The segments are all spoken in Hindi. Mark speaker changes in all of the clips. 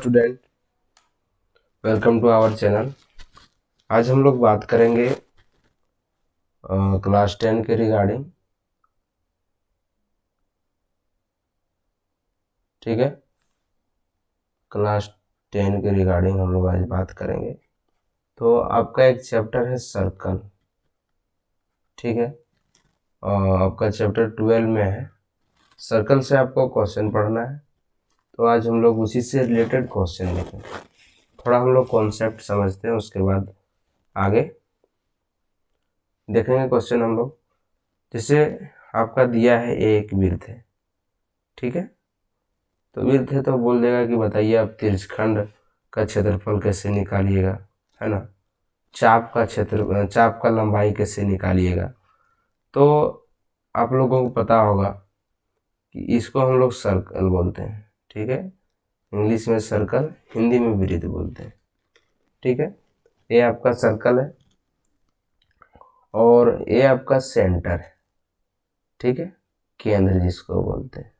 Speaker 1: Student, welcome to our channel. आज हम लोग बात करेंगे क्लास 10 के रिगार्डिंग। ठीक है, क्लास 10 के रिगार्डिंग हम लोग आज बात करेंगे। तो आपका एक चैप्टर है सर्कल। ठीक है, आपका चैप्टर 12 में है। सर्कल से आपको क्वेश्चन पढ़ना है, तो आज हम लोग उसी से रिलेटेड क्वेश्चन देखेंगे। थोड़ा हम लोग कॉन्सेप्ट समझते हैं, उसके बाद आगे देखेंगे क्वेश्चन हम लोग। जैसे आपका दिया है एक वृत्त है, ठीक है, तो वृत्त है तो बोल देगा कि बताइए आप त्रिज्यखंड का क्षेत्रफल कैसे निकालिएगा, है ना। चाप का लंबाई कैसे निकालिएगा। तो आप लोगों को पता होगा कि इसको हम लोग सर्कल बोलते हैं। ठीक है, इंग्लिश में सर्कल, हिंदी में वृत्त बोलते हैं। ठीक है, ये आपका सर्कल है और ये आपका सेंटर है। ठीक है, केंद्र जिसको बोलते हैं।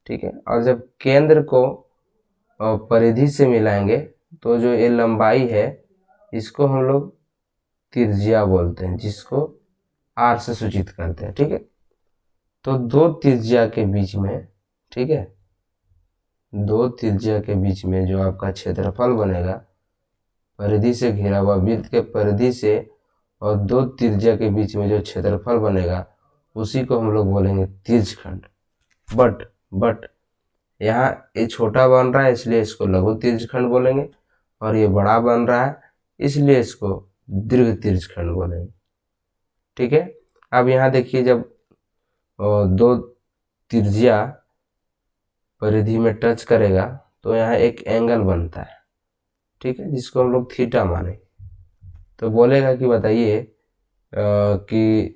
Speaker 1: ठीक है, और जब केंद्र को परिधि से मिलाएंगे तो जो ये लंबाई है इसको हम लोग त्रिज्या बोलते हैं, जिसको आर से सूचित करते हैं। ठीक है, तो दो त्रिज्या के बीच में, ठीक है, दो त्रिज्या के बीच में जो आपका क्षेत्रफल बनेगा, परिधि से घिरा हुआ वृत्त के परिधि से और दो त्रिज्या के बीच में जो क्षेत्रफल बनेगा उसी को हम लोग बोलेंगे त्रिज्यखंड। बट यहाँ ये छोटा बन रहा है इसलिए इसको लघु त्रिज्यखंड बोलेंगे, और ये बड़ा बन रहा है इसलिए इसको दीर्घ त्रिज्यखंड बोलेंगे। ठीक है, अब यहाँ देखिए, जब दो त्रिज्या परिधि में टच करेगा तो यहाँ एक एंगल बनता है। ठीक है, जिसको हम लोग थीटा माने। तो बोलेगा कि बताइए कि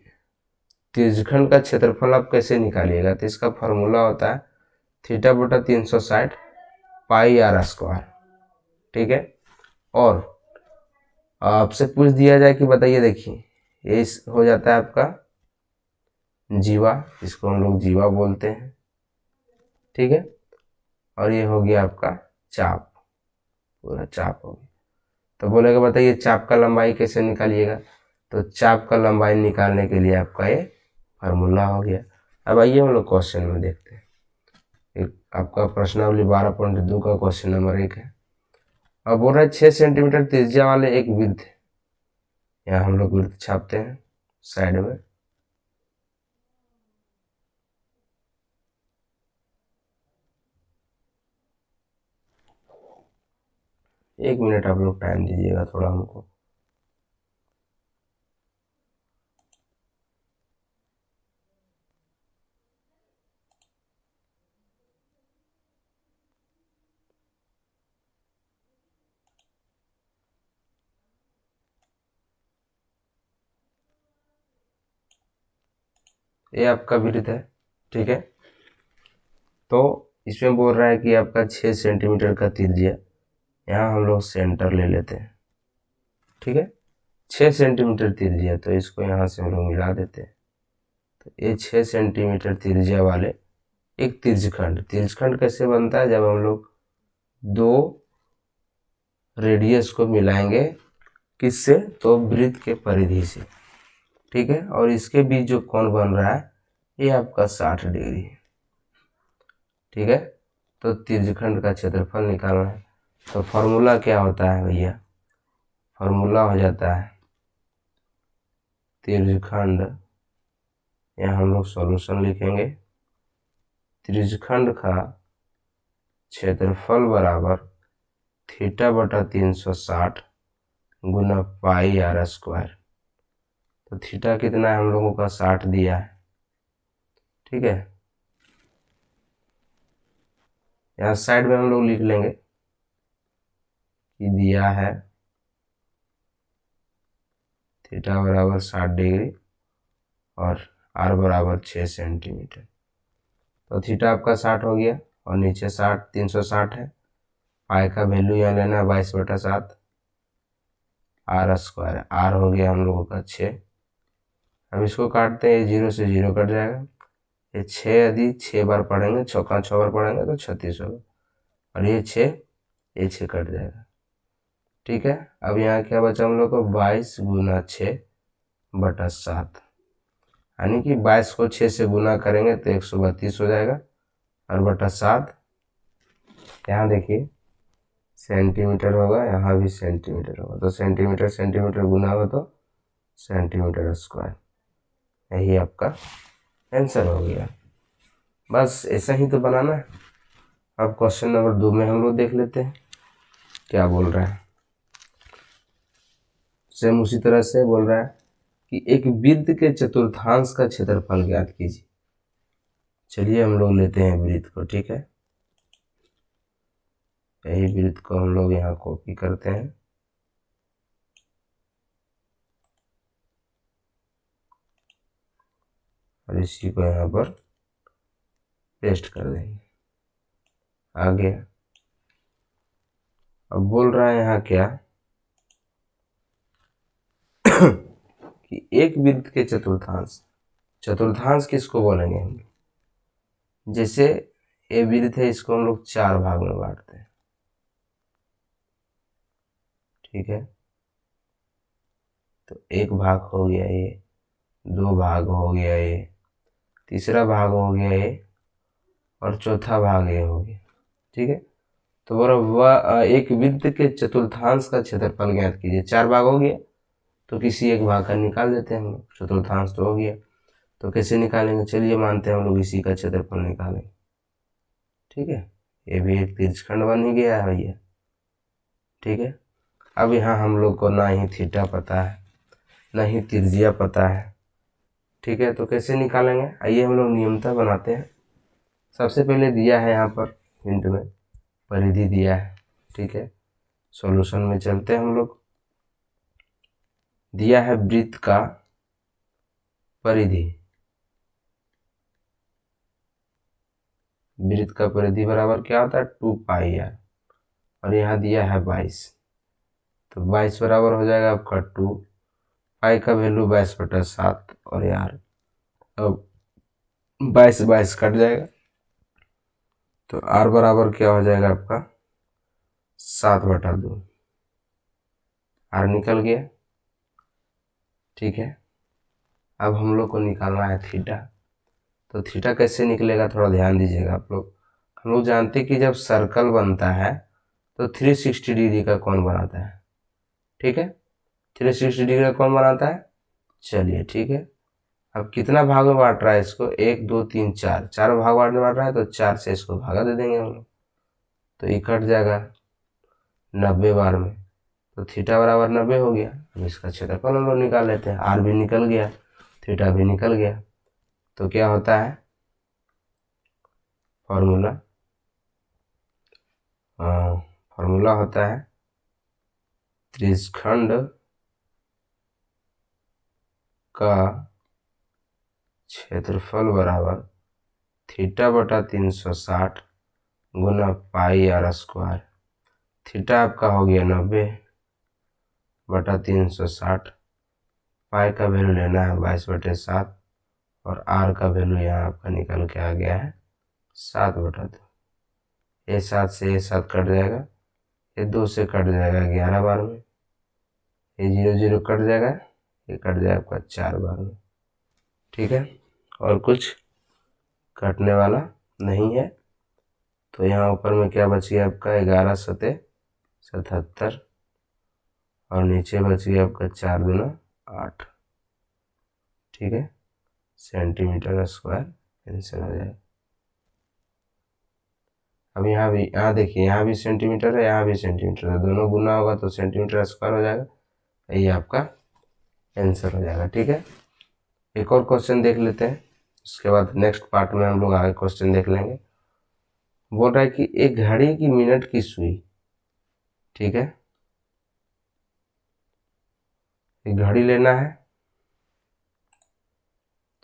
Speaker 1: त्रिज्यखंड का क्षेत्रफल आप कैसे निकालिएगा। तो इसका फॉर्मूला होता है थीटा बटा 360 पाई आर स्क्वायर। ठीक है, और आपसे पूछ दिया जाए कि बताइए, देखिए ये हो जाता है आपका जीवा, इसको हम लोग जीवा बोलते हैं। ठीक है, और ये हो गया आपका चाप, पूरा चाप हो गया। तो बोलेगा बताइए चाप का लंबाई कैसे निकालिएगा। तो चाप का लंबाई निकालने के लिए आपका ये फार्मूला हो गया। अब आइए हम लोग क्वेश्चन में देखते हैं। एक आपका प्रश्नावली 12.2 का क्वेश्चन नंबर 1 है। अब बोल रहा है 6 सेंटीमीटर त्रिज्या वाले एक वृत्त है। यहाँ हम लोग वृत्त छापते हैं साइड में। एक मिनट आप लोग टाइम दीजिएगा थोड़ा हमको। ये आपका वृत्त है। ठीक है, तो इसमें बोल रहा है कि आपका 6 सेंटीमीटर का त्रिज्या, यहाँ हम लोग सेंटर ले लेते हैं। ठीक है, 6 सेंटीमीटर त्रिज्या, तो इसको यहाँ से हम लोग मिला देते हैं। तो ये 6 सेंटीमीटर त्रिज्या वाले एक त्रिज्यखंड कैसे बनता है, जब हम लोग दो रेडियस को मिलाएंगे, किससे, तो वृत्त के परिधि से। ठीक है, और इसके बीच जो कोण बन रहा है ये आपका 60 डिग्री है। ठीक है, तो त्रिज्यखंड का क्षेत्रफल निकालना है। तो फॉर्मूला क्या होता है भैया, फॉर्मूला हो जाता है त्रिज्यखंड, यहाँ हम लोग सॉल्यूशन लिखेंगे। त्रिज्यखंड का क्षेत्रफल बराबर थीटा बटा 360 गुना पाई आर स्क्वायर। तो थीटा कितना है, हम लोगों का 60 दिया है। ठीक है, यहाँ साइड में हम लोग लिख लेंगे कि दिया है थीटा बराबर 60 डिग्री और आर बराबर 6 सेंटीमीटर। तो थीटा आपका 60 हो गया और नीचे 360 है। पाई का वैल्यू यहाँ लेना है 22/7। आर स्क्वायर, आर हो गया हम लोगों का 6। अब इसको काटते हैं, 0 से 0 कट जाएगा। ये 6 यदि 6 बार पढ़ेंगे, 6 बार पढ़ेंगे तो 36 होगा। और ये 6 कट जाएगा। ठीक है, अब यहाँ क्या बचा हम लोग को 22 गुना 6/7, यानी कि 22 को 6 से गुना करेंगे तो 132 हो जाएगा, और बटा 7 यहाँ देखिए सेंटीमीटर होगा, यहाँ भी सेंटीमीटर होगा, तो सेंटीमीटर सेंटीमीटर गुना हो तो सेंटीमीटर स्क्वायर। यही आपका आंसर हो गया। बस ऐसा ही तो बनाना है। अब क्वेश्चन नंबर 2 में हम लोग देख लेते हैं क्या बोल रहा है। सेम उसी तरह से बोल रहा है कि एक वृत्त के चतुर्थांश का क्षेत्रफल ज्ञात कीजिए। चलिए हम लोग लेते हैं वृत्त को। ठीक है, यही वृत्त को हम लोग यहाँ कॉपी करते हैं, और इसी को यहाँ पर पेस्ट कर देंगे। आगे अब बोल रहा है यहाँ क्या कि एक वृत्त के चतुर्थांश, चतुर्थांश किसको बोलेंगे हम? जैसे ये वृत्त है, इसको हम लोग 4 भाग में बांटते हैं। ठीक है, तो एक भाग हो गया ये, 2 भाग हो गया ये, तीसरा भाग हो गया ये, और चौथा भाग ये हो गया। ठीक है, तो वह एक वृत्त के चतुर्थांश का क्षेत्रफल ज्ञात कीजिए। 4 भाग हो गया तो किसी एक भाग का निकाल देते हैं हम लोग, चतुर्थांश तो हो गया। तो कैसे निकालेंगे? चलिए मानते हैं हम लोग इसी का क्षेत्रफल निकालेंगे। ठीक है, ये भी एक तिरछखंड बन ही गया है भैया। ठीक है, अब यहाँ हम लोग को ना ही थीटा पता है, ना ही त्रिज्या पता है। ठीक है, तो कैसे निकालेंगे? आइए हम लोग नियमता बनाते हैं। सबसे पहले दिया है यहाँ पर हिंट में परिधि दिया है। ठीक है, सॉल्यूशन में चलते हैं हम लोग। दिया है वृत्त का परिधि, वृत्त का परिधि बराबर क्या होता है? 2πr, और यहाँ दिया है 22, तो 22 बराबर हो जाएगा आपका 2, पाई का वैल्यू 22/7, और यार अब 22 कट जाएगा, तो r बराबर क्या हो जाएगा आपका 7/2, r निकल गया। ठीक है, अब हम लोग को निकालना है थीटा। तो थीटा कैसे निकलेगा थोड़ा ध्यान दीजिएगा आप लोग। हम लोग जानते हैं कि जब सर्कल बनता है तो 360 डिग्री का कौन बनाता है? ठीक है, 360 डिग्री का कौन बनाता है? चलिए ठीक है, अब कितना भाग में बांट रहा है इसको? 1 2 3 4, 4 भाग बांट रहा है, तो 4 से इसको भागा दे देंगे हम लोग, तो ये कट जाएगा 90 बार में, तो थीटा बराबर 90 हो गया। अब इसका क्षेत्रफल हम लोग निकाल लेते हैं। आर भी निकल गया, थीटा भी निकल गया, तो क्या होता है फॉर्मूला होता है त्रिज्यखंड का क्षेत्रफल बराबर θ/360 गुना πr²। थीटा आपका हो गया 90/360, पाई का वैल्यू लेना है 22/7, और आर का वैल्यू यहाँ आपका निकल के आ गया है 7/2। ये 7 से ये 7 कट जाएगा, ये 2 से कट जाएगा 11 बार में, ये 0 0 कट जाएगा, ये कट जाएगा आपका 4 बार में। ठीक है, और कुछ कटने वाला नहीं है, तो यहाँ ऊपर में क्या बच गया आपका 11 सते 77, और नीचे बच गया आपका 4 दूना 8। ठीक है, सेंटीमीटर स्क्वायर आंसर हो जाएगा। अब यहाँ भी, यहाँ देखिए यहाँ भी सेंटीमीटर है, यहाँ भी सेंटीमीटर है, दोनों गुना होगा तो सेंटीमीटर स्क्वायर हो जाएगा, यही आपका आंसर हो जाएगा। ठीक है, एक और क्वेश्चन देख लेते हैं, उसके बाद नेक्स्ट पार्ट में हम लोग आगे क्वेश्चन देख लेंगे। बोल रहा है कि एक घड़ी की मिनट की सुई, ठीक है, एक घड़ी लेना है।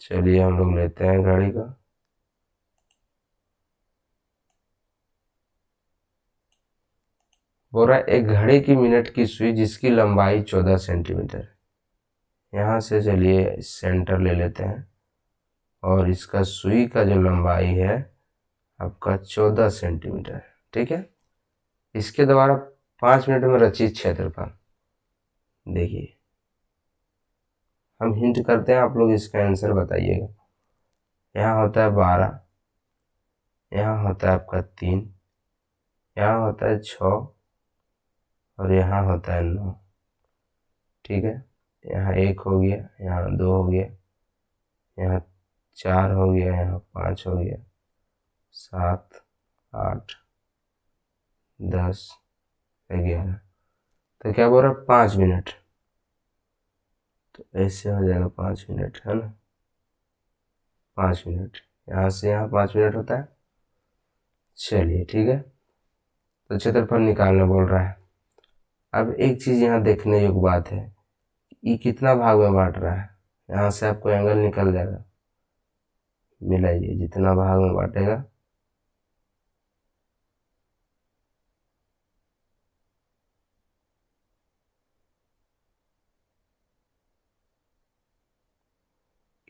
Speaker 1: चलिए हम लोग लेते हैं घड़ी का। बोल रहा है एक घड़ी की मिनट की सुई जिसकी लंबाई 14 सेंटीमीटर। यहाँ से चलिए सेंटर ले लेते हैं, और इसका सुई का जो लंबाई है आपका 14 सेंटीमीटर। ठीक है, इसके द्वारा 5 मिनट में रचित क्षेत्रफल। देखिए हम हिंट करते हैं, आप लोग इसका आंसर बताइएगा। यहाँ होता है 12, यहाँ होता है आपका 3, यहाँ होता है 6 और यहाँ होता है 9। ठीक है, यहाँ 1 हो गया, यहाँ 2 हो गया, यहाँ 4 हो गया, यहाँ 5 हो गया, 7, 8, 10, 11। तो क्या बोल रहा है 5 मिनट, तो ऐसे हो जाएगा 5 मिनट, है ना। 5 मिनट, यहाँ से यहाँ 5 मिनट होता है। चलिए ठीक है, तो क्षेत्रफल निकालना बोल रहा है। अब एक चीज़ यहाँ देखने योग्य बात है, ये कितना भाग में बांट रहा है। यहाँ से आपको एंगल निकल जाएगा, मिलाइए जितना भाग में बांटेगा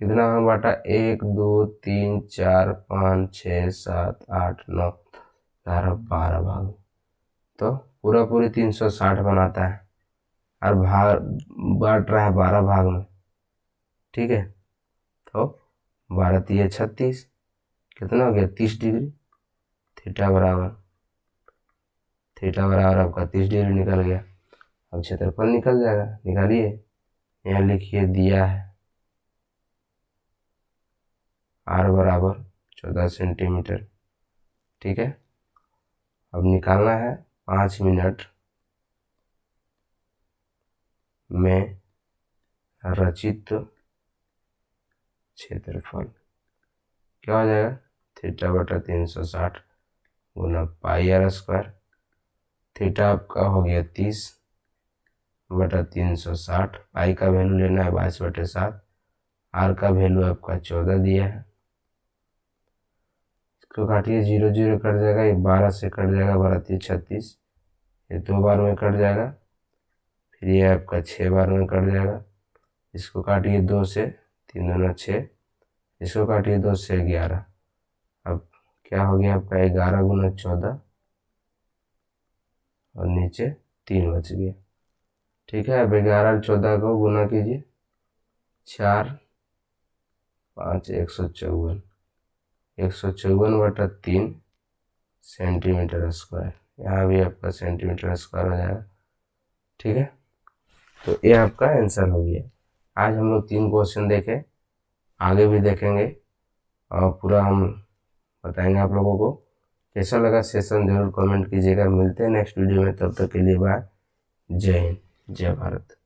Speaker 1: कितना भाग बांटा, 1 2 3 4 5 6 7 8 9 11 12 भाग। तो पूरा पूरी 360 बनाता है और भाग बांट रहा है 12 भाग में। ठीक है, तो 12 3 36, कितना हो गया 30 डिग्री। थीटा बराबर आपका 30 डिग्री निकल गया। अब क्षेत्रफल निकल जाएगा, निकालिए। यहाँ लिखिए दिया है r बराबर 14 सेंटीमीटर। ठीक है, अब निकालना है 5 मिनट में रचित क्षेत्रफल। क्या हो जाएगा, थीटा बटा 360 गुना पाई r स्क्वायर। थीटा आपका हो गया 30 बटा 360, पाई का वैल्यू लेना है 22/7, आर का वैल्यू आपका 14 दिया है। इसको काटिए, 0 0 कट जाएगा, ये 12 से कट जाएगा, 12 3 36, ये 2 बार में कट जाएगा, फिर ये आपका 6 बार में कट जाएगा। इसको काटिए 2 से, 3 दूना 6, इसको काटिए 2 से 11। अब क्या हो गया आपका 11 गुना 14 और नीचे 3 बच गया। ठीक है, अब 11 और 14 को गुना कीजिए, 4 5 154, 154/3 सेंटीमीटर स्क्वायर। यहाँ भी आपका सेंटीमीटर स्क्वायर हो जाएगा। ठीक है, तो ये आपका आंसर हो गया। आज हम लोग 3 क्वेश्चन देखे, आगे भी देखेंगे और पूरा हम बताएंगे आप लोगों को। कैसा लगा सेशन जरूर कमेंट कीजिएगा। मिलते हैं नेक्स्ट वीडियो में, तब तक के लिए बाय। जय हिंद, जय भारत।